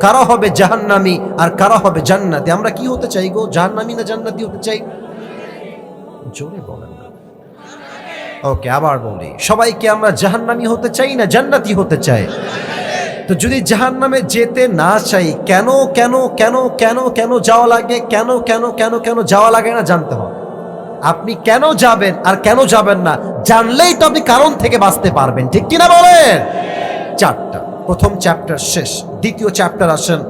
কারা হবে জাহান্নামী আর কারা হবে জান্নাতি। আমরা কি হতে চাই গো, জাহান্নামী না জান্নাতি হতে চাই? জোরে বলেন না। ওকে, আবার বলি, সবাইকে আমরা জাহান্নামী হতে চাই না জান্নাতি হতে চাই? তো যদি জাহান্নামে যেতে না চাই, কেন কেন কেন কেন কেন যাওয়া লাগে, কেন কেন কেন কেন যাওয়া লাগে না জানতে হবে। আপনি কেন যাবেন আর কেন যাবেন না জানলেই তো আপনি কারণ থেকে বাঁচতে পারবেন, ঠিক কিনা বলেন? চারটা, প্রথম চ্যাপ্টার শেষ, দ্বিতীয় চ্যাপ্টার আসেন,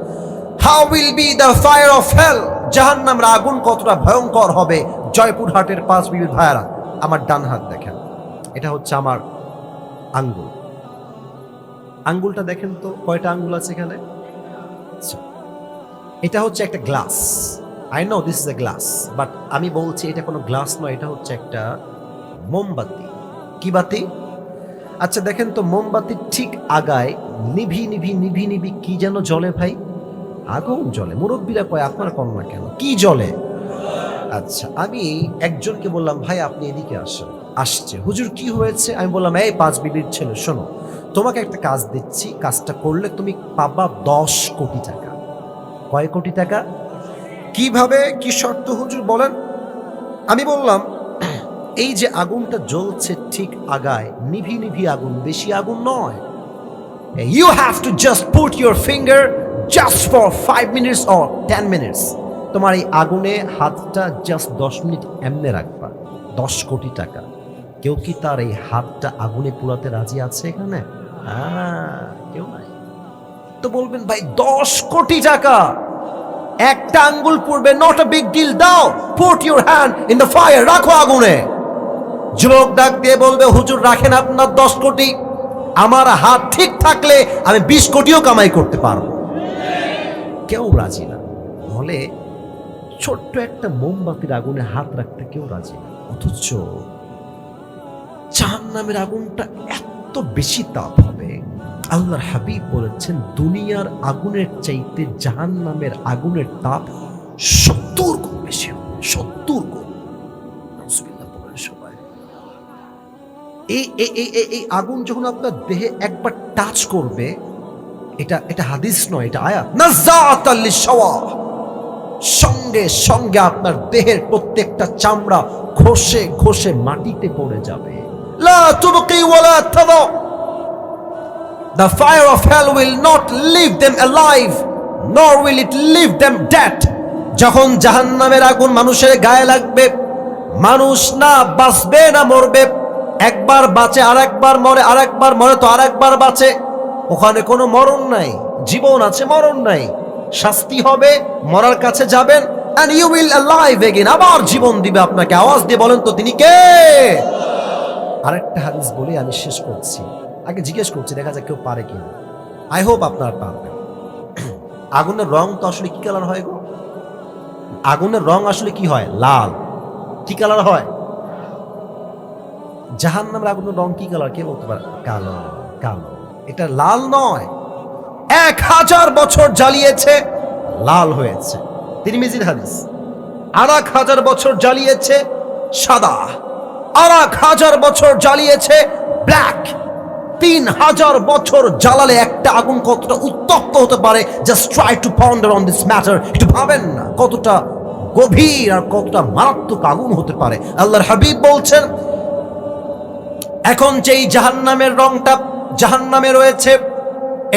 how will be the fire of hell, জাহান্নামের আগুন কতটা ভয়ঙ্কর হবে। জয়পুরহাটের 5 বিবির ভাইয়ারা, আমার ডান হাত দেখেন, এটা হচ্ছে আমার আঙ্গুল। আঙ্গুলটা দেখেন তো কয়টা আঙ্গুল আছে এখানে। এটা হচ্ছে একটা glass. I know this is a glass, but আমি বলছি এটা কোনো গ্লাস নয়, এটা হচ্ছে একটা মোমবাতি। কি বাতি? আচ্ছা দেখেন তো, মোমবাতির ঠিক আগায় নিভি নিভি নিভি নিভি কি যেন জ্বলে ভাই? আগুন জ্বলে। মুরব্বীরা কয় আপনার কন না কেন, কি জ্বলে? আচ্ছা, আমি একজনকে বললাম ভাই আপনি এদিকে আসেন। আসছে, হুজুর কি হয়েছে? আমি বললাম এই 5 বিবির ছেলে শোনো, তোমাকে একটা কাজ দিচ্ছি, কাজটা করলে তুমি পাবা 10 কোটি টাকা। কয় কোটি টাকা? কিভাবে, কি শর্ত হুজুর বলেন? আমি বললাম এই যে আগুনটা জ্বলছে ঠিক আগায়, নিভি নিভি আগুন, বেশি আগুন নয়। You have to just put your finger just for 5 minutes or 10 minutes. তোমার এই আগুনে হাতটা জাস্ট 10 মিনিট এমনে রাখবা, 10 কোটি টাকা। কেউ কি তার এই হাতটা আগুনে পুরাতে রাজি আছে এখানে? কেউ নাই। তো বলবেন ভাই 10 কোটি টাকা, একটা আঙ্গুল পড়বে, নট আ বিগ ডিল, দাও, put your hand in the fire, রাখো আগুনে। যুবক ডাক দিয়ে বলবে হুজুর রাখেন আপনার 10 কোটি, আমার হাত ঠিক থাকলে আমি 20 কোটিও কামাই করতে পারবো। কেউ রাজি না। বলে ছোট্ট একটা মোমবাতির আগুনে হাত রাখতে কেউ রাজি না। অথচ জাহান্নামের আগুনটা এত বেশি তাপ হবে, আল্লাহর হাবিব বলেছেন দুনিয়ার আগুনের চাইতে জাহান্নামের আগুনের তাপ 70 গুণ বেশি হবে। 70 গুণ। নাউজুবিল্লাহ বলেন সবাই। এই আগুন যখন আপনার দেহে একবার টাচ করবে, এটা হাদিস নয়, এটা আয়াত, নাযাআতাল লিশওয়া, সঙ্গে সঙ্গে আপনার দেহের প্রত্যেকটা চামড়া খসে খসে মাটিতে পড়ে যাবে। লা তুবকি ওয়ালা তাদা, the fire of hell will not leave them alive nor will it leave them dead. যখন জাহান্নামের আগুন মানুষের গায়ে লাগবে, মানুষ না বাঁচবে না মরবে। একবার বাঁচে আরেকবার মরে, আরেকবার মরে তো আরেকবার বাঁচে। ওখানে কোনো মরণ নাই, জীবন আছে, মরণ নাই। শাস্তি হবে, মরার কাছে যাবেন, and you will alive again, আবার জীবন দিবে আপনাকে। আওয়াজ দিয়ে বলেন তো তিনি কে? আরেকটা হাদিস বলে আমি শেষ করছি, আগে জিজ্ঞেস করছি দেখা যাক কেউ পারে কিনা। আই হোপ আপনারা পারবেন। আগুনের রং তো আসলে কি কালার হয় গো? আগুনের রং আসলে কি হয়? লাল। কি কালার হয়? জাহান্নামের আগুনের রং কি কালার কে বলতে পারে? কালো। কালো। এটা লাল নয়। 1000 বছর জ্বালিয়েছে, লাল হয়েছে। তিরমিজির হাদিস। 1000 বছর জ্বালিয়েছে, সাদা। 1000 বছর জ্বালিয়েছে, ব্ল্যাক। 3000 বছর জ্বালালে একটা আগুন কতটা উত্তপ্ত হতে পারে, just try to ponder on this matter. একটু ভাবেন না কতটা গভীর আর কতটা মারাত্মক আগুন হতে পারে। আল্লাহর হাবিব বলছেন এখন যেই জাহান্নামের রংটা জাহান্নামে রয়েছে,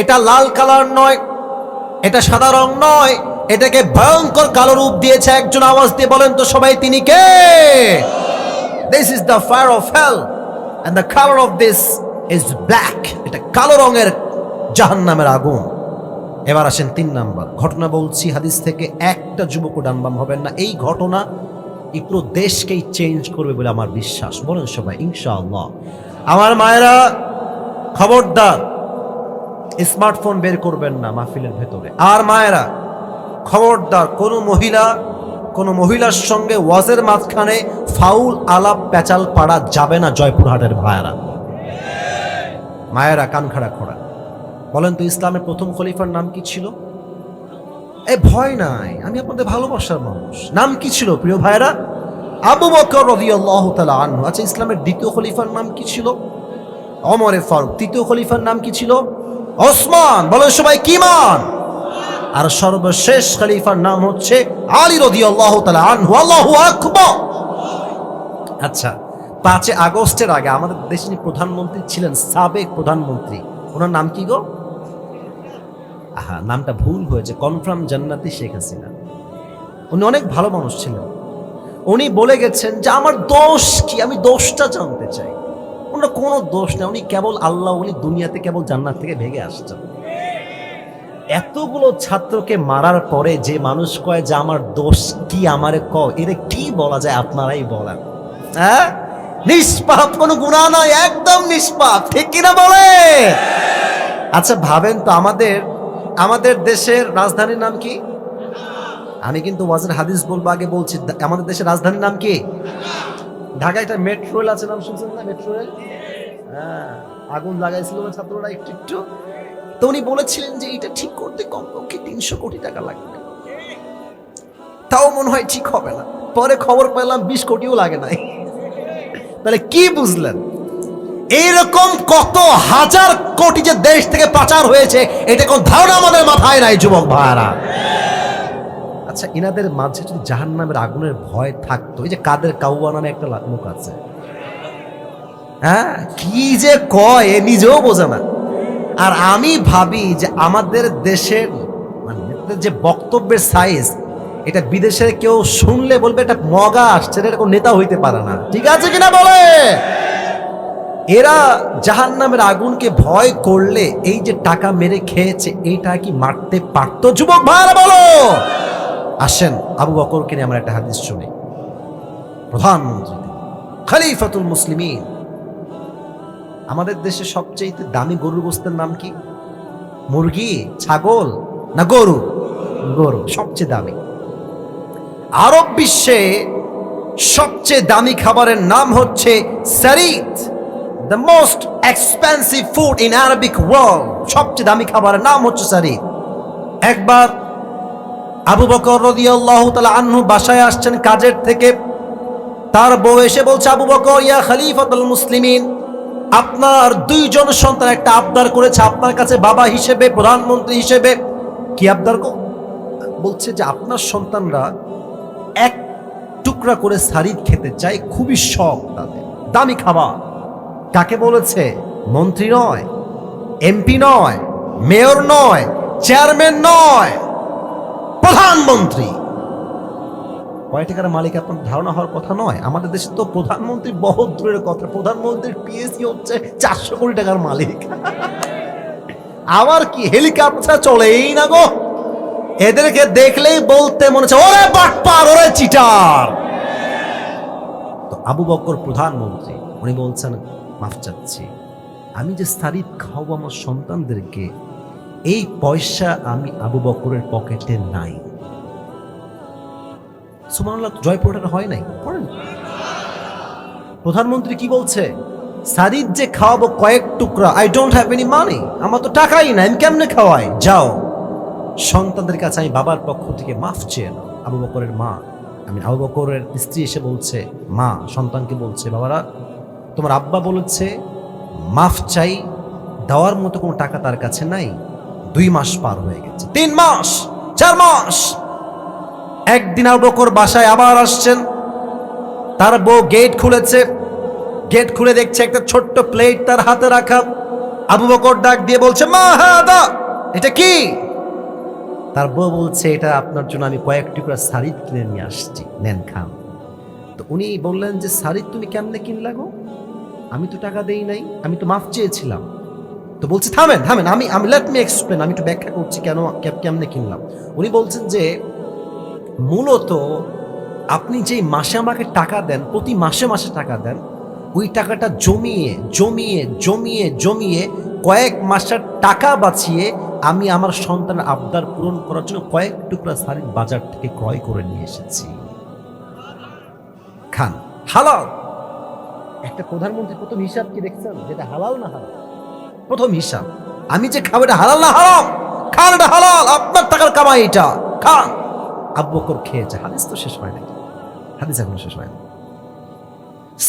এটা লাল কালার নয়, এটা সাদা রং নয়, এটাকে ভয়ঙ্কর কালো রূপ দিয়েছে একজন। আওয়াজ দিয়ে বলেন তো সবাই তিনি কে? This is the fire of hell and the color of this is black. এটা কালো রঙের জাহান্নামের আগুন। এবার আসেন 3 নাম্বার ঘটনা বলছি হাদিস থেকে, একটা যুবকও ডানবাম হবেন না। এই ঘটনা এই পুরো দেশকেই চেঞ্জ করবে বলে আমার বিশ্বাস। বলেন সবাই ইনশাআল্লাহ। আমার মায়েরা খবরদার স্মার্টফোন বের করবেন না মাহফিলের ভেতরে। আর মায়েরা খবরদার কোনো মহিলার সঙ্গে ওয়াজের মাঝখানে ফাউল আলাপ পেঁচাল পাড়া যাবে না। জয়পুরহাটের ভাইয়েরা, মায়েরা কান খাড়া খোড়া। বলেন তো ইসলামের প্রথম খলিফার নাম কি ছিল? ভয় নাই, আমি আপনাদের ভালোবাসার মানুষ। নাম কি ছিল প্রিয় ভাইয়েরা? আবু বকর রাদিয়াল্লাহু তাআলা আনহু। আচ্ছা ইসলামের দ্বিতীয় খলিফার নাম কি ছিল? ওমর ফারুক। তৃতীয় খলিফার নাম কি ছিল? ওসমান। বলেন সবাই কি মান? আর সর্বশেষ খলিফার নাম হচ্ছে আলী রাদিয়াল্লাহু তাআলা আনহু। আল্লাহু আকবার। আচ্ছা, 5 আগস্টের আগে আমাদের দেশের প্রধানমন্ত্রী ছিলেন, সাবেক প্রধানমন্ত্রী, ওনার নাম কি গো? নামটা ভুল হয়েছে, কনফার্ম জান্নাতি শেখ হাসিনা। উনি অনেক ভালো মানুষ ছিলেন। উনি বলে গেছেন যে আমার দোষ কি, আমি দোষটা জানতে চাই। ওনার কোনো দোষ নেই, উনি কেবল আল্লাহ, উনি দুনিয়াতে কেবল জান্নাত থেকে ভেগে আসছেন। এতগুলো ছাত্রকে মারার পরে যে মানুষ কয় যে আমার দোষ কি, আমারে এর কি বলা যায়? আপনারাই বলেন। হ্যাঁ, নিষ্পাপ, কোনো গুনাহ নয়, একদম নিষ্পাপ, ঠিক কিনা বলে? আচ্ছা ভাবেন তো, আমাদের দেশের রাজধানীর নাম কি? আমি কিন্তু ওয়াজের হাদিস বলবো, আগে বলছি আমাদের দেশের রাজধানীর নাম কি? ঢাকা। একটা মেট্রো রেল আছে, নাম শুনছেন না? মেট্রো রেল, হ্যাঁ, আগুন লাগাইছিল ছাত্ররা একটু একটু। তো উনি বলেছিলেন যে এটা ঠিক করতে কমপক্ষে 300 কোটি টাকা লাগবে, তাও মনে হয় ঠিক হবে না। পরে খবর পেলাম 20 কোটিও লাগে নাই। তাহলে কি বুঝলেন? এইরকম কত হাজার কোটি যে দেশ থেকে পাচার হয়েছে, এটা কোন ধারণা আমাদের মাথায় নাই যুবক ভাইরা। আচ্ছা, ইনাদের মাঝে যদি জাহান্নামের আগুনের ভয় থাকতো, এই যে কাদের কাউয়া নামে একটা মুখ আছে, হ্যাঁ, কি যে কয় এ নিজেও বোঝে না। আর আমি ভাবি যে আমাদের দেশের মানে যে বক্তব্যের সাইজ, এটা বিদেশের কেউ শুনলে বলবে এটা মগা আসছে, এটা কোনো নেতা হইতে পারে না। ঠিক আছে কিনা বলে? এরা জাহান্নামের আগুনকে ভয় করলে এই যে টাকা মেরে খেয়েছে, এইটা কি মারতে পারতো? যুবক ভাইরা বলো। আসেন আবু বকরকে নিয়ে আমরা একটা হাদিস শুনি। প্রধানমন্ত্রী, খলিফাতুল মুসলিমিন। আমাদের দেশে সবচেয়ে দামি গরুর গোস্তের নাম কি? মুরগি, ছাগল না গরু? গরু সবচেয়ে দামি। আরব বিশ্বে সবচেয়ে দামি খাবারের নাম হচ্ছে সারিদ, the most expensive food in Arabic world. সবচেয়ে দামি খাবারের নাম হচ্ছে সারিদ। একবার আবু বকর রাদিয়াল্লাহু তাআলা আনহু বাসায় আসছেন কাজের থেকে। তার বউ এসে বলছে, আবু বকর, ইয়া খলিফাতুল মুসলিমিন, আপনার 2 জন সন্তান একটা আবদার করেছে আপনার কাছে বাবা হিসেবে, প্রধানমন্ত্রী হিসেবে। কি আবদার? বলছে যে আপনার সন্তানরা 1 টুকরা করে সারিদ খেতে চায়, খুবই শখ তাদের, দামি খাবার। কাকে বলেছে? মন্ত্রী নয়, এমপি নয়, মেয়র নয়, চেয়ারম্যান নয়, প্রধানমন্ত্রী। কয় টাকার মালিক আপনার ধারণা হওয়ার কথা নয়। আমাদের দেশে তো প্রধানমন্ত্রী বহুত দূরের কথা, প্রধানমন্ত্রীর পিএসি হচ্ছে 400 কোটি টাকার মালিক। আবার কি হেলিকপ্টার চলেই না গো। এদেরকে দেখলেই বলতে মনে হচ্ছে ওরে বাটপার, ওরে চিটার। তো আবু বকর প্রধানমন্ত্রী, উনি বলছেন মাফ চাচ্ছি, আমি যে সারিদ খাওয়াবো আমার সন্তানদেরকে, এই পয়সা আমি আবু বকরের পকেটে নাই। সুবহানাল্লাহ, জয়পুরটা হয় নাই, পড়েন। প্রধানমন্ত্রী কি বলছে? সারিদ যে খাওয়াবো কয়েক টুকরা, I don't have any money, আমার তো টাকাই নাই, আমি কেমনে খাওয়াই? যাও সন্তানদের কাছে আমি বাবার পক্ষ থেকে মাফ চেয়ে নাও। আবু বকরের মা, আবু বকরের স্ত্রী এসে বলছে, মা সন্তানকে বলছে, বাবারা তোমার আব্বা বলেছে মাফ চাই, দেওয়ার মতো কোনো টাকা তার কাছে নাই। 2 মাস পার হয়ে গেছে, 3 মাস, 4 মাস। একদিন আবু বকর বাসায় আবার আসছেন, তার বউ গেট খুলেছে, গেট খুলে দেখছে একটা ছোট্ট প্লেট তার হাতে রাখা। আবু বকর ডাক দিয়ে বলছে, মা হাদা, এটা কি? তার বউ বলছে, এটা আপনার জন্য আমি কয়েক টুকরা সারিদ কিনে নিয়ে আসছি, নেন খান। তো উনি বললেন যে সারিদ তুমি কেমনে কিনলা গো? আমি তো টাকা দেই নাই, আমি তো মাফ চেয়েছিলাম। তো বলছে থামেন থামেন, আমি লেট মি এক্সপ্লেন, আমি একটু ব্যাখ্যা করছি কেমনে কিনলাম। উনি বলছেন যে মূলত আপনি যেই মাসে আমাকে টাকা দেন, প্রতি মাসে মাসে টাকা দেন, ওই টাকাটা জমিয়ে জমিয়ে জমিয়ে জমিয়ে কয়েক মাসের টাকা বাঁচিয়ে আমি আমার সন্তানের আবদার পূরণ করার জন্য কয়েক টুকরা সারিদ বাজার থেকে ক্রয় করে নিয়ে এসেছি, খান, হালাল। একটা প্রধানমন্ত্রী প্রথম হিসাব কি দেখছেন, যেটা হালাল না হারাম? প্রথম হিসাব, আমি যে খাবো এটা হালাল না হারাম? খান, এটা হালাল, আপনার টাকার কামাই, এটা খান। আবু বকর খেয়েছে। হাদিস তো শেষ হয় নাকি? হাদিস এখনো শেষ হয় না।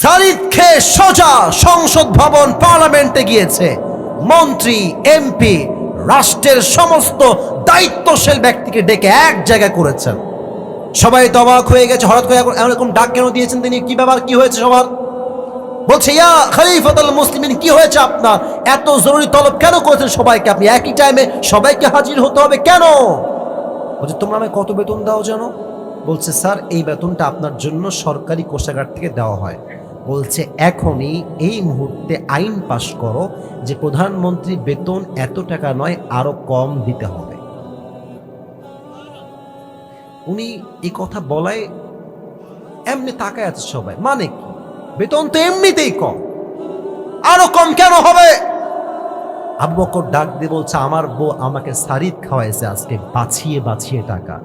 সারিদ খেয়ে সোজা সংসদ ভবন, পার্লামেন্টে গিয়েছে। মন্ত্রী, এমপি, রাষ্ট্রের সমস্ত দায়িত্বশীল ব্যক্তিকে ডেকে এক জায়গায় করেছেন। সবাই তো অবাক হয়ে গেছে, হঠাৎ করে এরকম ডাক কেন দিয়েছেন তিনি? কি ব্যাপার, কি হয়েছে সবার? বলছে ইয়া খলিফাতুল মুসলিমিন, কি হয়েছে আপনার? এত জরুরি তলব কেন করেছেন সবাইকে? আপনি একই টাইমে সবাইকে হাজির হতে হবে কেন? বলছে তোমরা আমায় কত বেতন দাও জানো? বলছে স্যার এই বেতনটা আপনার জন্য সরকারি কোষাগার থেকে দেওয়া হয়। বলছে এখনই এই মুহূর্তে আইন পাশ করো যে প্রধানমন্ত্রী বেতন এত টাকা নয়, আরো কম দিতে হবে। উনি এই কথা বলায় এমনি তাকায় আছে সবাই, মানে কি? বেতন তো এমনিতেই কম, আরো কম কেন হবে? আবু বকর ডাক দিয়ে বলছে আমার বউ আমাকে সারিদ খাওয়াইছে আজকে বাঁচিয়ে বাঁচিয়ে টাকা।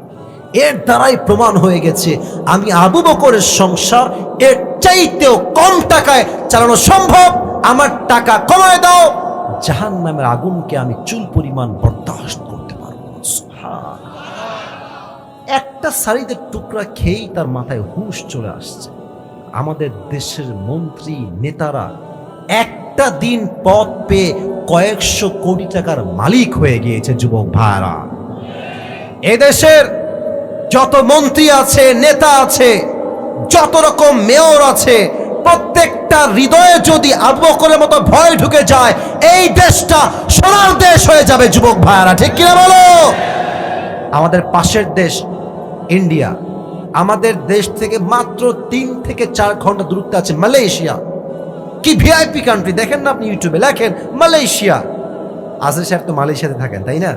এর দ্বারাই প্রমাণ হয়ে গেছে আমি আবু বকরের সংসার এর চাইতেও কম টাকায় চালানো সম্ভব। আমার টাকা কমায় দাও, জাহান্নামের আগুনকে আমি চুল পরিমাণ বরদাস্ত করতে পারবো। একটা সারিদের টুকরা খেয়েই তার মাথায় হুঁশ চলে আসছে। আমাদের দেশের মন্ত্রী নেতারা একটা দিন পদ পেয়ে কয়েকশো কোটি টাকার মালিক হয়ে গিয়েছে। যুবক ভাইরা, এদেশের যত মন্ত্রী আছে, নেতা আছে, যত রকম মেয়র আছে, প্রত্যেকটা হৃদয়ে যদি আবু বকরের মতো ভয় ঢুকে যায়, এই দেশটা সোনার দেশ হয়ে যাবে। যুবক ভাইরা, ঠিক কিনা বলো? আমাদের পাশের দেশ ইন্ডিয়া, আমাদের দেশ থেকে মাত্র 3 থেকে 4 ঘন্টা দূরত্বে আছে মালয়েশিয়া। কি ভিআইপি কান্ট্রি দেখেন না আপনি, ইউটিউবে লেখেন মালয়েশিয়া। আজের সাহেব তো মালয়েশিয়াতে থাকেন তাই না?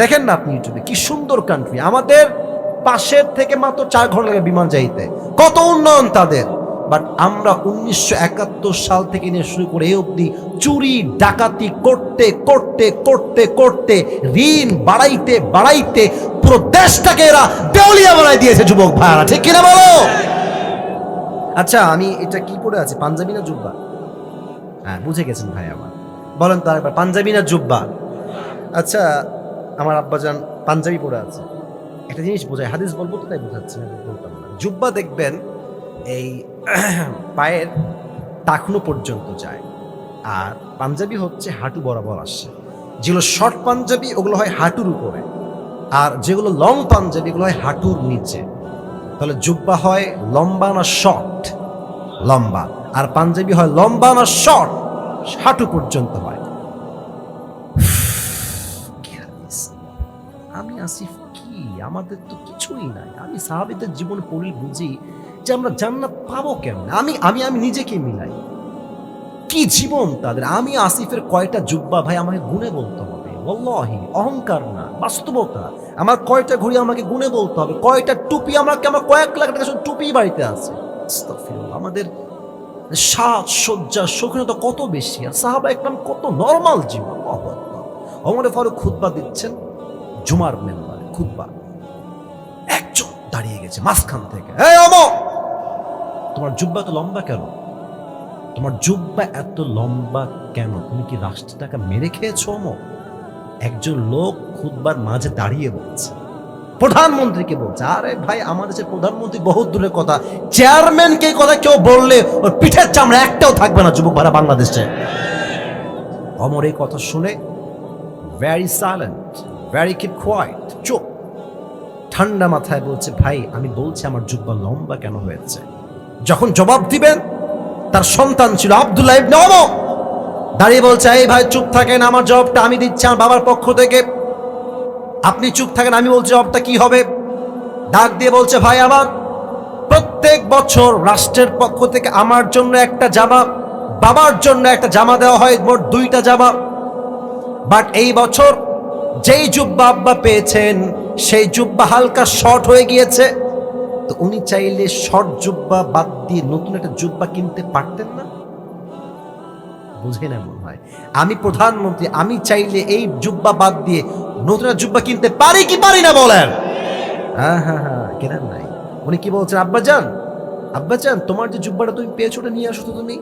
দেখেন না আপনি ইউটিউবে, কি সুন্দর কান্ট্রি। আমাদের পাশের থেকে মাত্র 4 ঘন্টা লাগে বিমান যাইতে, কত উন্নয়ন তাদের। বাট আমরা 1971 সাল থেকে নিয়ে শুরু করে এই অবধি চুরি ডাকাতি করতে করতে করতে করতে ঋণ বাড়াইতে বাড়াইতে পুরো দেশটাকে এরা দেউলিয়া বানাই দিয়েছে। যুবক ভাইরা, ঠিক কিনা বলো? আচ্ছা, আমি এটা কি পরে আছে, পাঞ্জাবি না জুব্বা? হ্যাঁ, বুঝে গেছেন ভাই আমার। বলেন তো আরেকবার, পাঞ্জাবি না জুব্বা? আচ্ছা, আমার আব্বাজান পাঞ্জাবি পরে আছে। একটা জিনিস বোঝায়, হাদিস বলবো তো তাই বোঝাচ্ছে না, বলতাম না। জুব্বা দেখবেন এই পায়ের টাকনো পর্যন্ত যায়, আর পাঞ্জাবি হচ্ছে হাঁটু বরাবর আসে। যেগুলো শর্ট পাঞ্জাবি ওগুলো হয় হাঁটুর উপরে, আর যেগুলো লং পাঞ্জাবি এগুলো হয় হাঁটুর নিচে। তাহলে জুব্বা হয় লম্বা না শর্ট? লম্বা। আর পাঞ্জাবি হয় লম্বা না শর্ট? হাঁটু পর্যন্ত হয়। আমি আসিফ কি, আমাদের তো কিছুই নাই। আমি সাহাবীদের জীবন পড়লে বুঝি যে আমরা জান্নাত পাবো কেমন। আমি আমি আমি নিজেকে মিলাই, কি জীবন তাদের। আমি আসিফের কয়টা জুব্বা ভাই আমাকে গুনে বলতে হবে, ওয়াল্লাহি, অহংকার না, বাস্তবতা। আমার কয়টা ঘড়ি আমাকে গুনে বলতে হবে, কয়টা টুপি আমাকে, আমার কয়েক লাখ টাকা টুপি বাড়িতে আছে। আস্তাগফিরুল্লাহ। আমাদের সাজ সজ্জা শৌখিনতা কত বেশি, আর সাহাবা একরাম কত নরমাল জীবন। আল্লাহু আকবার। ওমর ফারুক খুতবা দিচ্ছেন জুমার মেম্বারে, খুতবা। একজন দাঁড়িয়ে গেছে মাঝখান থেকে, এই ওমর, তোমার জুব্বা তো লম্বা কেন? তোমার জুব্বা এত লম্বা কেন? তুমি কি রাষ্ট্রের টাকা মেরে খেয়েছো? ওমর, একজন লোক খুতবার মাঝে দাঁড়িয়ে বলছে, প্রধানমন্ত্রীকে বলছে। আরে ভাই, আমাদের দেশের প্রধানমন্ত্রী বহুত দূরের কথা, চেয়ারম্যানকে কথা কেউ বললে ওর পিঠের চামড়া একটাও থাকবে না। যুবক ভাইরা, বাংলাদেশে ওমর এই কথা শুনে very silent, very keep quiet, চুপ। ঠান্ডা মাথায় বলছে, ভাই আমি বলছি আমার জুব্বা লম্বা কেন হয়েছে। যখন জবাব দিবেন, তার সন্তান ছিল আব্দুল্লাহ ইবনে ওমর, দাঁড়িয়ে বলছে, এই ভাই চুপ থাকেন, আমার জবাবটা আমি দিচ্ছি আমার বাবার পক্ষ থেকে। আপনি চুপ থাকেন, আমি বলছি জবাবটা কি হবে। ডাক দিয়ে বলছে, ভাই আমার, প্রত্যেক বছর রাষ্ট্রের পক্ষ থেকে আমার জন্য একটা জামা, বাবার জন্য একটা জামা দেওয়া হয়, মোট 2টা জামা। বাট এই বছর যেই জুব্বা আব্বা পেয়েছেন সেই জুব্বা হালকা শর্ট হয়ে গিয়েছে। তো উনি চাইলে শর্ট জুব্বা বাদ দিয়ে নতুন একটা জুব্বা কিনতে পারতেন না? বুঝে না মনে হয়। আমি প্রধানমন্ত্রী, আমি চাইলে এই জুব্বা বাদ দিয়ে নতুন একটা জুব্বা কিনতে পারি কি পারি না বলেন? হ্যাঁ হ্যাঁ হ্যাঁ, কেনেন নাই। উনি কি বলছেন, আব্বাজান, আব্বাজান তোমার যে জুব্বাটা তুমি পেয়েছো ওটা নিয়ে আসো তো তুমি।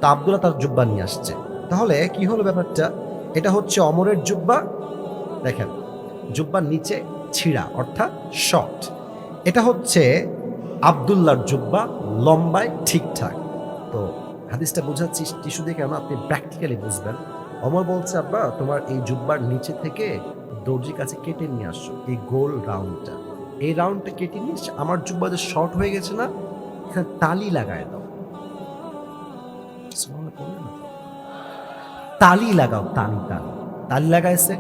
তা আব্দুল্লাহ তার জুব্বা নিয়ে আসছে। তাহলে কি হলো ব্যাপারটা? এটা হচ্ছে অমরের জুব্বা, দেখেন জুব্বার নিচে ছিঁড়া অর্থাৎ শর্ট। এটা হচ্ছে আব্দুল্লাহর জুব্বা, লম্বায় ঠিকঠাক। তো হাদিসটা বোঝাচ্ছি টিস্যু দিয়ে, কেন আপনি প্র্যাকটিক্যালি বুঝবেন। ওমর বলছে, আব্বা তোমার এই জুব্বার নিচে থেকে দর্জির কাছে কেটে নিয়ে আসো এই গোল রাউন্ডটা, এই রাউন্ডটা কেটে নিয়ে আমার জুব্বা যে শর্ট হয়ে গেছে না, এখানে তালি লাগায় দাও। তালি লাগাও, তালি তালি তালি লাগাইছে।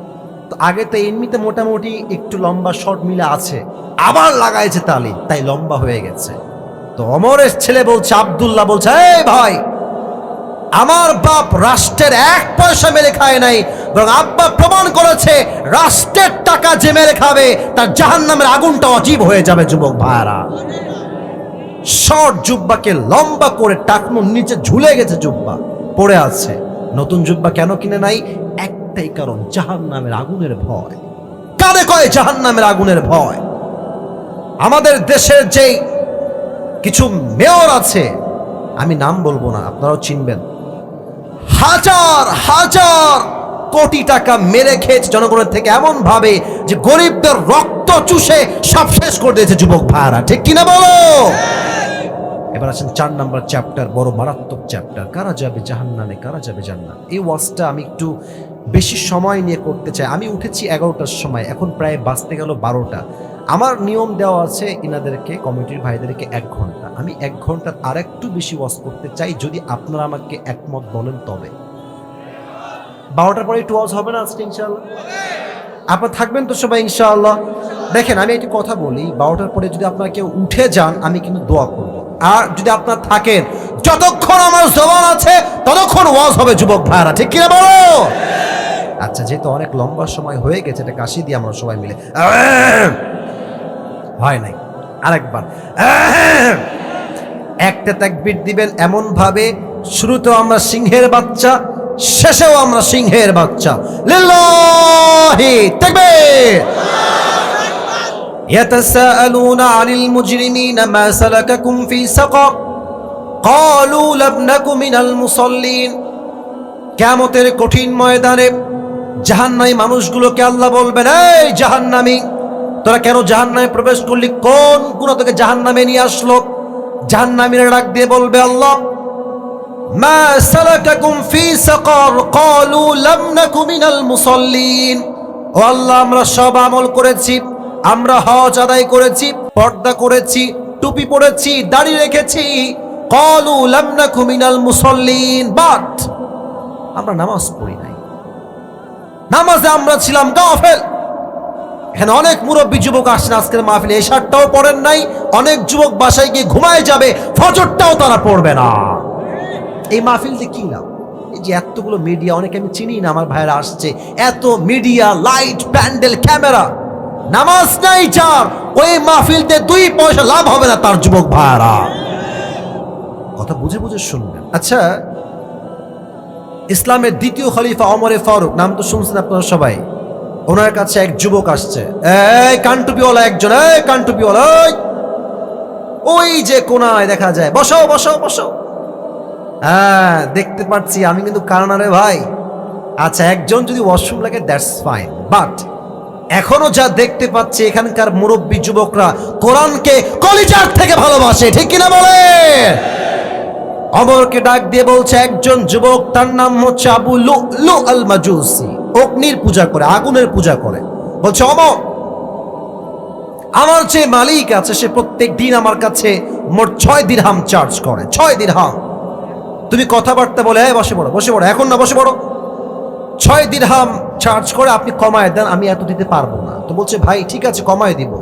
তো আগে তো এমনিতে মোটামুটি একটু লম্বা শর্ট মিলে আছে, আবার লাগাইছে তালি, তাই লম্বা হয়ে গেছে। তো ওমরের ছেলে বলছে, আব্দুল্লাহ বলছে, এই ভাই, আমার বাপ রাষ্ট্রের 1 পয়সা মেরে খায় নাই, বরং আব্বা প্রমাণ করেছে রাষ্ট্রের টাকা যে মেরে খাবে তার জাহান্নামের আগুনটা অজীব হয়ে যাবে। যুবক ভাইরা, শর্ট জুব্বাকে লম্বা করে টাকনুর নিচে ঝুলে গেছে, জুব্বা পড়ে আছে। নতুন জুব্বা কেন কিনে নাই? একটাই কারণ, জাহান্নামের আগুনের ভয়। কারে কয় জাহান্নামের আগুনের ভয়? আমাদের দেশের যে কিছু মেয়র আছে, আমি নাম বলবো না, আপনারাও চিনবেন, হাজার হাজার কোটি টাকা মেরে খেয়েছে জনগণের থেকে, এমন ভাবে যে গরিবদের রক্ত চুষে সব শেষ করে দিয়েছে। যুবক ভাইরা, ঠিক কিনা বলো? এবার আছেন 4 নম্বর চ্যাপ্টার, বড় মারাত্মক চ্যাপ্টার, কারা যাবে জাহান্নামে, কারা যাবে জান্নাত। এই ওয়াজটা আমি একটু বেশি সময় নিয়ে করতে চাই। আমি উঠেছি 11টার সময়, এখন প্রায় বাজতে গেল 12টা। আমার নিয়ম দেওয়া আছে ইনাদেরকে, কমিটির ভাইদেরকে 1 ঘন্টা। আমি 1 ঘন্টার আর একটু বেশি ওয়াজ করতে চাই, যদি আপনারা আমাকে একমত বলেন তবে। 12টার পরে একটু ওয়াজ হবে না আজকে ইনশাআল্লাহ? আপনারা থাকবেন তো সবাই ইনশাআল্লাহ? দেখেন, আমি একটু কথা বলি, 12টার পরে যদি আপনারা কেউ উঠে যান আমি কিন্তু দোয়া করব, আর যদি আপনারা থাকেন, যতক্ষণ আমার জবান আছে ততক্ষণ ওয়াজ হবে। যুবক ভাইরা, ঠিক কিনা বলো? আচ্ছা, যেহেতু অনেক লম্বা সময় হয়ে গেছে, এটা কাশি দিয়ে আমরা সবাই মিলে, হয় নাই, আরেকবার একটা তাকবীর দিবেন এমন ভাবে, শুরুতেও আমরা সিংহের বাচ্চা, শেষেও আমরা সিংহের বাচ্চা। লিল্লাহি তাকবীর। ইয়াতাসাআলুনা আনিল মুজরিমিনা মা সালাকাকুম ফি সাকার ক্বালু লাম নাকু মিনাল মুসাল্লিন। কিয়ামতের কঠিন ময়দানে জাহান্নামী মানুষগুলোকে আল্লাহ বলবেন, এই জাহান্নামী, তোরা কেন জাহান্নামে প্রবেশ করলি? কোন গুনাহ তোকে জাহান্নামে নিয়ে আসলো? জাহান্নামীরা ডাক দিয়ে বলবে, আল্লাহ, মা সালাকাকুম ফি সাকার ক্বালু লাম নাকু মিনাল মুসাল্লিন। ও আল্লাহ, আমরা সব আমল করেছি, আমরা হজ আদায় করেছি, পর্দা করেছি, টুপি পরেছি, দাড়ি রেখেছি, ক্বালু লাম নাকু মিনাল মুসাল্লিন, বাট আমরা নামাজ পড়ি নাই, নামাজে আমরা ছিলাম গাফেল। এখানে অনেক মুরব্বী যুবক আসছেন আজকের মাহফিলে, এশারটাও পড়েন নাই, অনেক যুবক বাসায় গিয়ে ঘুমায় যাবে, ফজরটাও তারা পড়বে না। এই মাহফিলতে কি লাভ? এই যে এতগুলো মিডিয়া, অনেকে আমি চিনি না, আমার ভাইরা আসছে, এত মিডিয়া, লাইট, প্যান্ডেল, ক্যামেরা, নামাজ নাই যার, ওই মাহফিলতে 2 পয়সা লাভ হবে না তার। যুবক ভাইরা, কথা বুঝে বুঝে শুনবেন। আচ্ছা, ইসলামের দ্বিতীয় খলিফা ওমর ফারুক, নাম তো শুনছেন আপনারা সবাই। ওনার কাছে এক যুবক আসছে, এই কানটুপিওয়ালা একজন, এই কানটুপিওয়ালা, ওই যে কোনায় দেখা যায়, বসো বসো বসো। হ্যাঁ, দেখতে পাচ্ছি, আমি কিন্তু কারণ রে ভাই। আচ্ছা, একজন যদি ওয়াশরুম লাগে দ্যাটস ফাইন, বাট এখনো যা দেখতে পাচ্ছি এখানকার মুরব্বী যুবকরা কোরআনকে কলিজার থেকে ভালোবাসে, ঠিক কিনা বলে? ওমরকে ডাক দিয়ে বলছে, একজন যুবক, তার নাম হচ্ছে আবু লুলু আল মাজুসি, অগ্নির পূজা করে, আগুনের পূজা করে। বলছে, ওমর, আমার যে মালিক আছে সে প্রত্যেক দিন আমার কাছে মোট 6 দিরহাম চার্জ করে, 6 দিরহাম। তুমি কথাবার্তা বলে, বসে পড়ো বসে পড়ো, এখন না, বসে পড়ো, 6 দিরহাম চার্জ করে, আপনি কমায় দেন, আমি এত দিতে পারবো না। তো বলছে, ভাই ঠিক আছে কমায় দিব,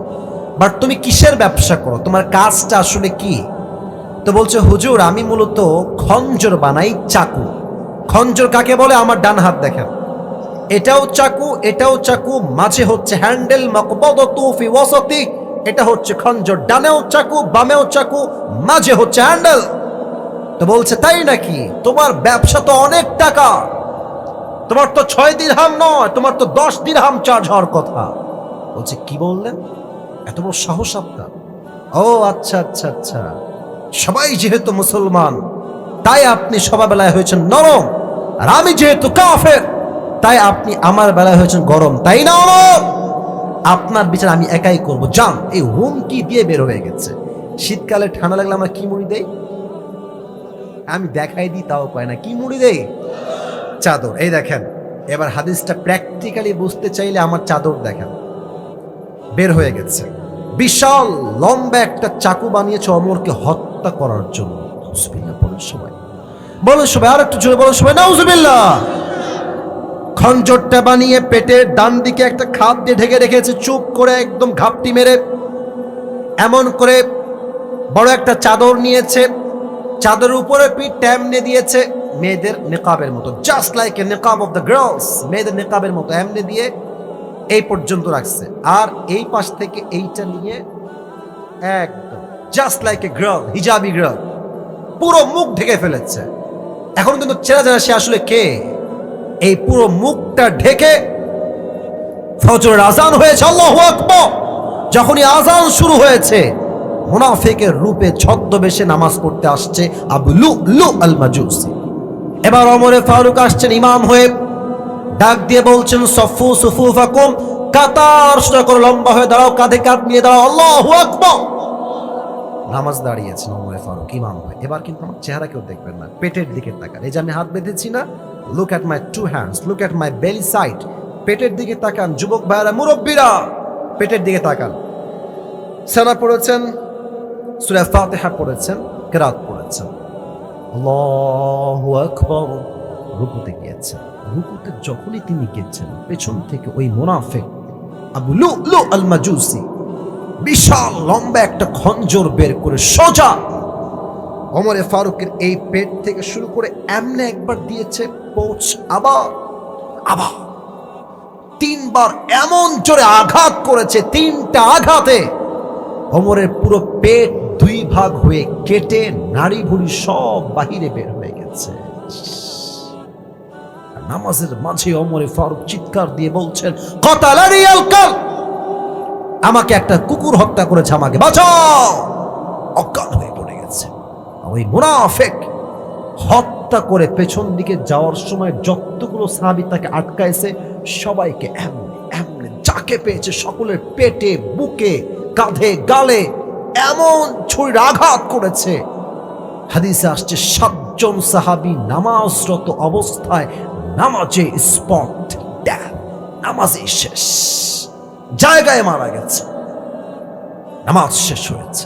বাট তুমি কিসের ব্যবসা করো, তোমার কাজটা আসলে কি? তো বলছে, হুজুর, আমি মূলত খঞ্জর বানাই, চাকু। খঞ্জর কাকে বলে? আমার ডান হাত দেখেন, এটাও চাকু, এটাও চাকু, মাঝে হচ্ছে হ্যান্ডেল, মাকবাদাতু ফি ওয়াসাতি, এটা হচ্ছে খঞ্জর, ডানেও চাকু, বামেও চাকু, মাঝে হচ্ছে হ্যান্ডেল। তো বলছে, তাই নাকি? তোমার ব্যবসা তো অনেক টাকা, তোমার তো 6 দিরহাম নয়, তোমার তো 10 দিরহাম চার্জ হওয়ার কথা। বলছে, কি বললেন? এত বড় সাহস আপনার? ও আচ্ছা আচ্ছা আচ্ছা, সবাই যেহেতু মুসলমান তাই আপনি সবার বেলায় হয়েছেন নরম, আর আমি যেহেতু কাফের তাই আপনি আমার বেলায় হয়েছেন গরম, তাই না? আপনার বিচার আমি একাই করব, যান। এই হুমকি দিয়ে বের হয়ে গেছে। শীতকালে ঠান্ডা লাগলে আমরা কি মুড়ি দেই? আমি দেখাই দিই, তাও পায় না, কি মুড়ি দেই? চাদর। এই দেখেন, এবার হাদিসটা প্র্যাকটিক্যালি বুঝতে চাইলে আমার চাদর দেখেন, বের হয়ে গেছে। বিশাল লম্বা একটা চাকু বানিয়েছে ওমরকে হত্যা করার জন্য। নাউজুবিল্লাহ বলেন সবাই, বলেন সবাই, আর একটু জোরে বলেন সবাই, নাউজুবিল্লাহ। খঞ্জরটা বানিয়ে পেটের ডান দিকে একটা খাপ দিয়ে ঢেকে রেখেছে, চুপ করে একদম ঘাপটি মেরে। এমন করে বড় একটা চাদর নিয়েছে, চাদরের উপরে পিঠ ট্যামনে দিয়েছে, মেয়েদের নিকাবের মতো, জাস্ট লাইক এ নিকাব অফ দ্য গার্লস, মেয়েদের নিকাবের মতো এমনি দিয়ে এই পর্যন্ত রাখছে। আর এই পাশ থেকে এইটা নিয়ে একদম just like a girl, hijabi girl, পুরো মুখ ঢেকে ফেলেছে। এখন কিন্তু চেনা জানা সে আসলে কে। এই পুরো মুখটা ঢেকে ফজরের আজান হয়েছে, আল্লাহু আকবার। যখনই আজান শুরু হয়েছে, মুনাফিকের রূপে ছদ্মবেশে নামাজ পড়তে আসছে আবু লুলু আল মাজুসি। এবার ওমরে ফারুক আসছেন ইমাম হয়ে, ডাক দিয়ে বলছেন, সফু সুফুফাকুম, কাতার সোজা করে লম্বা হয়ে দাঁড়াও, কাঁধে কাঁধ নিয়ে দাঁড়াও, আল্লাহু আকবার। নামাজ দাঁড়িয়েছেন ওমরে ফারুক ইমাম হয়ে। এবার কিন্তু আমার চেহারা কেউ দেখবেন না, পেটের দিকে তাকান। এই যে আমি হাত বেঁধেছি না, look at my two hands, look at my belly side. পেটের দিকে তাকান, যুবক ভাইরা, মুরব্বীরা, পেটের দিকে তাকান। সানা পড়েছেন, সূরা ফাতিহা পড়েছেন, কিরাত পড়েছেন, আল্লাহু আকবার। রুকুতে গিয়েছেন, রুকুতে যখনই তিনি গেছেন, পেছন থেকে ওই মুনাফিক আবু লুলু আল মাজুসি বিশাল লম্বা একটা খঞ্জর বের করে সোজা ওমরে ফারুকের এই পেট থেকে শুরু করে এমনে একবার দিয়েছে পোঁচ, আবার আবার তিনবার এমন জোরে আঘাত করেছে, তিনটা আঘাতে ওমরের পুরো পেট দুই ভাগ হয়ে কেটে নাড়ি ভুড়ি সব বাহিরে বের হয়ে গেছে। নামাজের মাঝে ওমরে ফারুক চিৎকার দিয়ে বলছেন, কাতালানি আল কাল, আমাকে একটা কুকুর হত্যা করেছে, আমাকে বাঁচাও। অজ্ঞান হয়ে পড়ে গেছে। ওই মুনাফিক হত্যা করে পেছন দিকে যাওয়ার সময় যতগুলো সাহাবী তাকে আটকাইছে, সবাইকে এমনি এমনি যাকে পেয়েছে সকলের পেটে, বুকে, কাঁধে, গালে এমন ছুরির আঘাত করেছে। হাদিসে আসছে 7 জন সাহাবী নামাজরত অবস্থায় নামাজে স্পট ডেথ, নামাজে শেষ, জায়গায় মারা গেছে। নামাজ শেষ হয়েছে,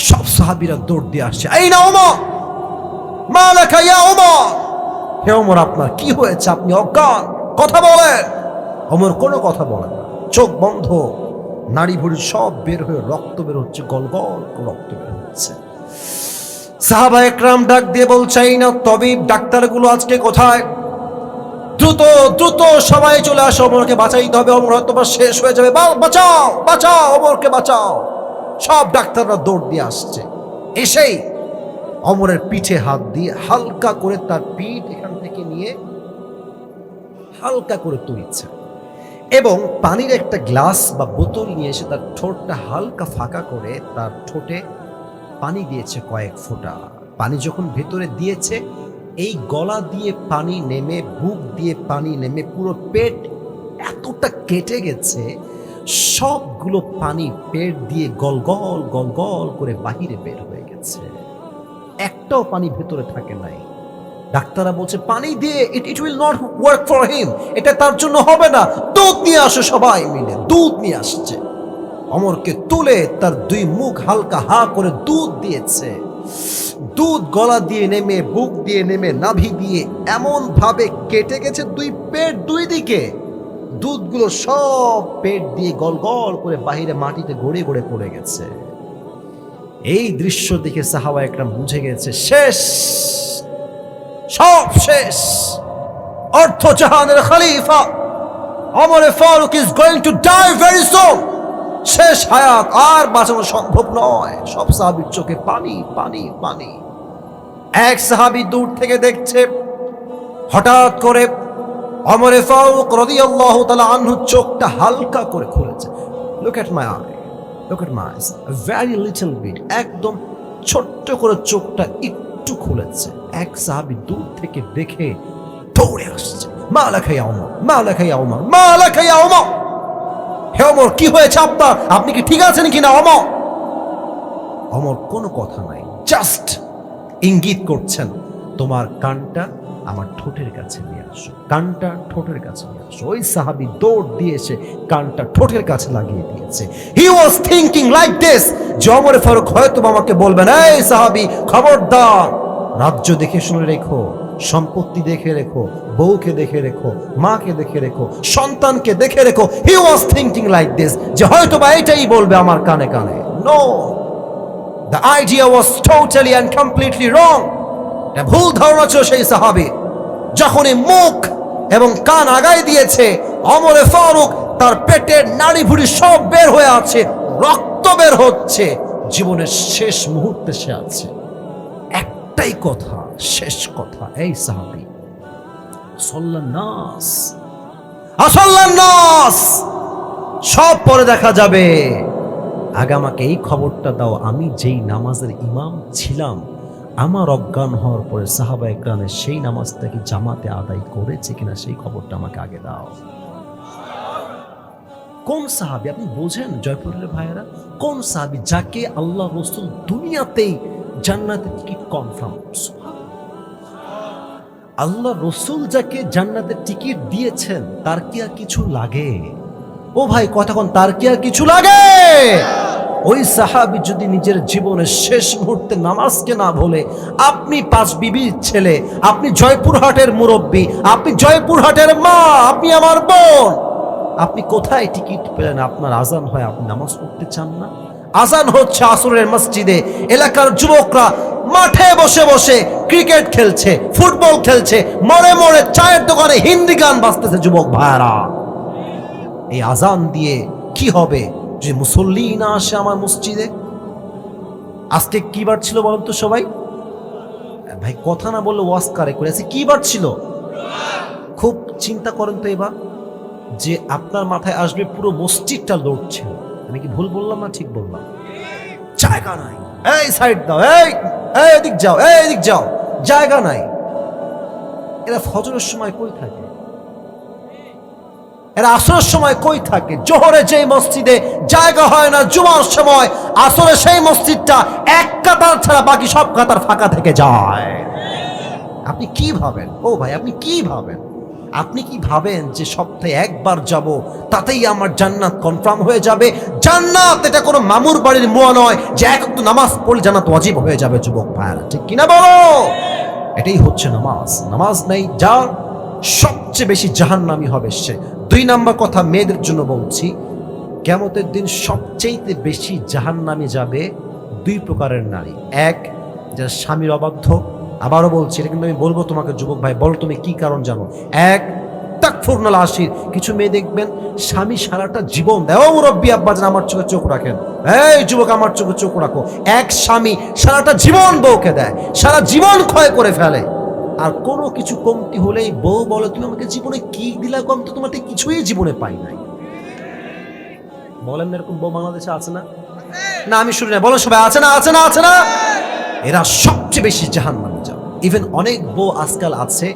সব সাহাবীরা দৌড় দিয়ে আসছে, এই না ওমর, মা লাকা ইয়া ওমর, হে ওমর আপনার কি হয়েছে, আপনি অজ্ঞান, কথা বলেন। ওমর কোনো কথা বলেন না, চোখ বন্ধ, নাড়ি ভুড়ি সব বের হয়ে রক্ত বের হচ্ছে, গল গল রক্ত বের হচ্ছে। সাহাবা একরাম ডাক দিয়ে বলছে, এই না তবিব, ডাক্তারগুলো আজকে কোথায়? দ্রুত দ্রুত সবাই চলে আসো, ওমরকে বাঁচাইতে হবে, ওমর হয়তো বা শেষ হয়ে যাবে, বাঁচাও বাঁচাও, ওমরকে বাঁচাও। সব ডাক্তাররা দৌড় দিয়ে আসছে। এসেই ওমরের পিঠে হাত দিয়ে হালকা করে তার পিঠ এখান থেকে নিয়ে হালকা করে তুলছে, এবং পানির একটা গ্লাস বা বোতল নিয়ে এসে তার ঠোঁটটা হালকা ফাঁকা করে তার ঠোঁটে পানি দিয়েছে কয়েক ফোঁটা। পানি যখন ভেতরে দিয়েছে, এই গলা দিয়ে পানি নেমে, বুক দিয়ে পানি নেমে, পুরো পেট এতটা কেটে গেছে, সবগুলো পানি পেট দিয়ে গলগল গলগল করে বাহিরে বের হয়ে গেছে, একটাও পানি ভেতরে থাকে নাই। ডাক্তাররা বলছে, পানি দিয়ে it will not work for him, এটা তার জন্য হবে না, দুধ নিয়ে আসো। সবাই মিলে দুধ নিয়ে আসছে, ওমরকে তুলে তার দুই মুখ হালকা হা করে দুধ দিয়েছে। দুধ গলা দিয়ে নেমে, বুক দিয়ে নেমে, নাভি দিয়ে এমন ভাবে কেটে গেছে, দুই পেট দুই দিকে, দুধগুলো সব পেট দিয়ে গল গল করে বাহিরে মাটিতে গড়ে গড়ে পড়ে গেছে। এই দৃশ্য দেখে সাহাবা একরাম বুঝে গেছে, শেষ, সব শেষ। অর্থ জাহানের খলিফা Omar Farooq is going to die very soon. শেষ হায়াত, আর বাঁচানো সম্ভব নয়। সব সাহাবীর চোখে পানি পানি পানি। এক সাহাবী দূর থেকে দেখছে, হঠাৎ করে ওমর ফারুক রাদিয়াল্লাহু তাআলা আনহু চোখটা হালকা করে খুলেছে। Look at my eye, look at my eyes, very little bit, একদম ছোট্ট করে চোখটা একটু খুলেছে। এক সাহাবী দূর থেকে দেখে দৌড়ে আসছে, মা লাকা ইয়া ওমর, মা লাকা ইয়া ওমর, মা লাকা ইয়া ওমর, হে ওমর কি হয়েছে আপনার, আপনি কি ঠিক আছেন কিনা ওমর? ওমর কোনো কথা নাই, জাস্ট ইঙ্গিত করছেন, তোমার কানটা আমার ঠোঁটের কাছে নিয়ে আসো, কানটা ঠোঁটের কাছে নিয়ে আসো। ওই সাহাবী দৌড় দিয়ে এসে কানটা ঠোঁটের কাছে লাগিয়ে দিয়েছে। হি ওয়াজ থিংকিং লাইক দিস, যে ওমর ফারুক হয়তো আমাকে বলবেন, এই সাহাবী খবরদার, রাজ্য দেখে শুনে রেখো, সম্পত্তি দেখে রেখো, বউকে দেখে রেখো, মাকে দেখে রেখো, সন্তানকে দেখে রেখো। He was thinking like this, যে হয়তো বা এটাই বলবে আমার কানে কানে। No, the idea was totally and completely wrong. এটা ভুল ধারণা ছিল সেই সাহাবী। যখনই মুখ এবং কান আগায় দিয়েছে, ওমর ফারুক তার পেটের নাড়ি ভুড়ি সব বের হয়ে আছে, রক্ত বের হচ্ছে, জীবনের শেষ মুহূর্তে সে আছে। একটাই কথা, শেষ কথা, এই সাহাবী সাল্লাল্লাহু নাস, সব পরে দেখা যাবে, আগে আমাকে এই খবরটা দাও, আমি যেই নামাজের ইমাম ছিলাম, আমার অজ্ঞান হওয়ার পরে সাহাবায়ে কেরামের সেই নামাজটা কি জামাতে আদায় করেছে কিনা সেই খবরটা আমাকে আগে দাও। কোন সাহাবী আপনি বোঝেন জয়পুরের ভাইয়েরা, কোন সাহাবী যাকে আল্লাহ রাসূল দুনিয়াতেই জান্নাতের টিকিট কনফার্ম, আল্লাহ রাসূল যাকে জান্নাতের টিকিট দিয়েছেন, তার কি আর কিছু লাগে? ও ভাই কথা কোন, তার কি আর কিছু লাগে? ওই সাহাবী যদি নিজের জীবনের শেষ মুহূর্তে নামাজকে না ভুলে, আপনি পাঁচ বিবির ছেলে, আপনি জয়পুরহাটের মুরব্বী, আপনি জয়পুরহাটের মা, আপনি আমার বোন, আপনি কোথায় টিকিট পেলেন? আপনার আজান হয়, আপনি নামাজ পড়তে চান না? আজান হচ্ছে আসরের মসজিদে, এলাকার যুবকরা মাঠে বসে বসে ক্রিকেট খেলছে, ফুটবল খেলছে, মরে মরে চায়ের দোকানে হিন্দি গান বাজতেছে। যুবক ভাইরা, এই আজান দিয়ে কি হবে যে মুসল্লি না আসে আমার মসজিদে? আজকে কি বার ছিল বলেন তো সবাই? ভাই কথা না বললে ওয়াজ কারে করে আছে? কি বার ছিল? খুব চিন্তা করেন তো এবার, যে আপনার মাথায় আসবে পুরো মসজিদটা লড়ছে। আমি কি ভুল বললাম না ঠিক বললাম? জায়গা নাই, এই সাইড দাও, এই এদিক যাও, এই এদিক যাও, জায়গা নাই। এরা ফজরের সময় কই থাকে? এরা আসরের সময় কই থাকে? জোহরে যেই মসজিদে জায়গা হয় না, জুমার সময় আসরে সেই মসজিদটা এক কাতার ছাড়া বাকি সব কাতার ফাঁকা থেকে যায়। আপনি কি ভাবেন? ও ভাই আপনি কি ভাবেন? আপনি কি ভাবেন যে সপ্তাহে একবার যাব তাতেই আমার জান্নাত কনফার্ম হয়ে যাবে? জান্নাত এটা কোনো মামুর বাড়ির মোয়া নয় যে এক ওয়াক্ত নামাজ পড়লে জান্নাত ওয়াজিব হয়ে যাবে। যুবক ভাইরা ঠিক কিনা বলো? এটাই হচ্ছে নামাজ। নামাজ নেই যার, সবচেয়ে বেশি জাহান্নামী হবে সে। দুই নাম্বার কথা মেয়েদের জন্য বলছি, কিয়ামতের দিন সবচেয়ে বেশি জাহান্নামে যাবে দুই প্রকারের নারী। এক, যারা স্বামীর অবাধ্য। আবারও বলছি, এটা কিন্তু আমি বলবো তোমাকে, যুবক ভাই বলো তুমি কি কারণ জানো? এক, তাকফুরনাল আশির, কিছু মেয়ে দেখবেন স্বামী সারাটা জীবন দেয়, ও মুরব্বী আব্বাজান আমার চোখে চোখ রাখেন, এই যুবক আমার চোখে চোখ রাখো। এক স্বামী সারাটা জীবন বউকে দেয়, সারা জীবন ক্ষয় করে ফেলে, আর কোনো কিছু কমতি হলেই বউ বলে তুমি আমাকে জীবনে কি দিলা, কম তো তোমাকে কিছুই জীবনে পাই নাই। বলেন এরকম বউ বাংলাদেশে আছে না? না আমি শুনি না, বলো সবাই আছে না? আছে না? আছে না? এরা সবচেয়ে বেশি জাহান্নামে যাবে। ইভেন অনেক বউ আজকাল আছে,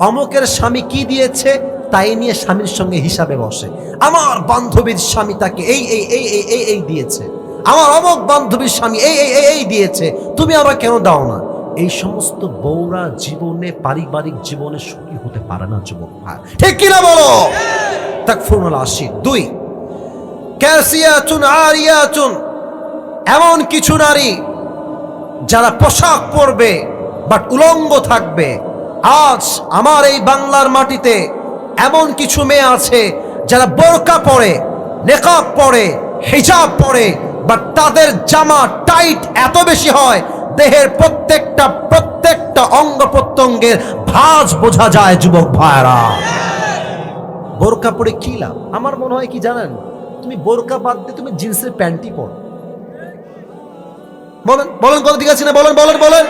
অমুকের স্বামী কি দিয়েছে তাই নিয়ে স্বামীর সঙ্গে হিসাবে বসে। আমার বান্ধবীর স্বামী তাকে এই এই এই এই এই এই দিয়েছে, আমার অমুক বান্ধবীর স্বামী এই এই এই এই দিয়েছে, তুমি আবার কেন দাও না? এই সমস্ত বউরা জীবনে, পারিবারিক জীবনে সুখী হতে পারে না। যুবক ভাই ঠিক কিনা বলো? তাকফুরুল আশির। দুই, কাসিয়াতুন আরিয়াতুন, এমন কিছু নারী যারা পোশাক পরবে বাট উলঙ্গ থাকবে। আজ আমার এই বাংলার মাটিতে এমন কিছু মেয়ে আছে যারা বোরকা পরে, নেকাব পরে, হিজাব পরে, বাট তাদের জামা টাইট এত বেশি হয় দেহের প্রত্যেকটা অঙ্গ প্রত্যঙ্গের ভাঁজ বোঝা যায়। যুবক ভাইরা, বোরকা পরে কি লাভ? আমার মনে হয় কি জানেন, তুমি বোরকা বাদ দিয়ে তুমি জিন্সের প্যান্টই পরো। বলেন বলেন কথা ঠিক আছে না? বলেন বলেন বলেন।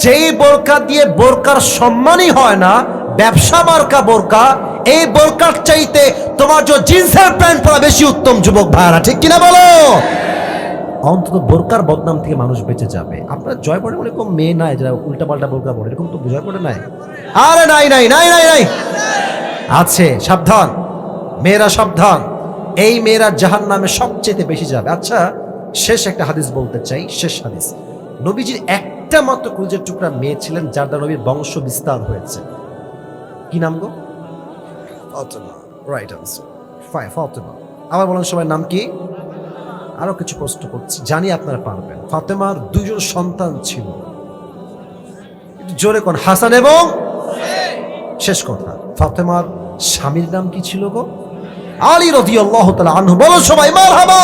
যেই বোরকা দিয়ে বোরকার সম্মানই হয় না, ব্যবসা মার্কা বোরকা, এই বোরকার চাইতে তোমার যে জিন্সের প্যান্ট পরা বেশি উত্তম। যুবক ভাইরা ঠিক কিনা বলো? অন্তত বোরকার বদনাম থেকে মানুষ বেঁচে যাবে। আপনার জয়পুরে মনে কোনো মেয়ে নাই যারা উল্টাপাল্টা বোরকা পরে, এরকম তো জয়পুরে নাই? আরে নাই নাই নাই নাই নাই, আছে। সাবধান মেয়েরা, সাবধান, এই মেয়েরা জাহান্নামে সবচেয়ে বেশি যাবে। আচ্ছা, শেষ একটা হাদিস বলতে চাই, শেষ হাদিস। নবীজির একটা একটা মাত্র কলিজার টুকরা মেয়ে ছিলেন যার দ্বারা নবীর বংশ বিস্তার হয়েছে। কি নাম গো? ফাতেমা। Right answer, Fatema. আবার বলেন সবাই নাম কি? আরো কিছু প্রশ্ন করছি, জানি আপনারা পারবেন। ফাতেমার দুজন সন্তান ছিল, একটু জোরে কোন? হাসান এবং শেষ কথা, ফাতেমার স্বামীর নাম কি ছিল গো? আলী রাদিয়াল্লাহু তাআলা আনহু। বলো সবাই মারহাবা।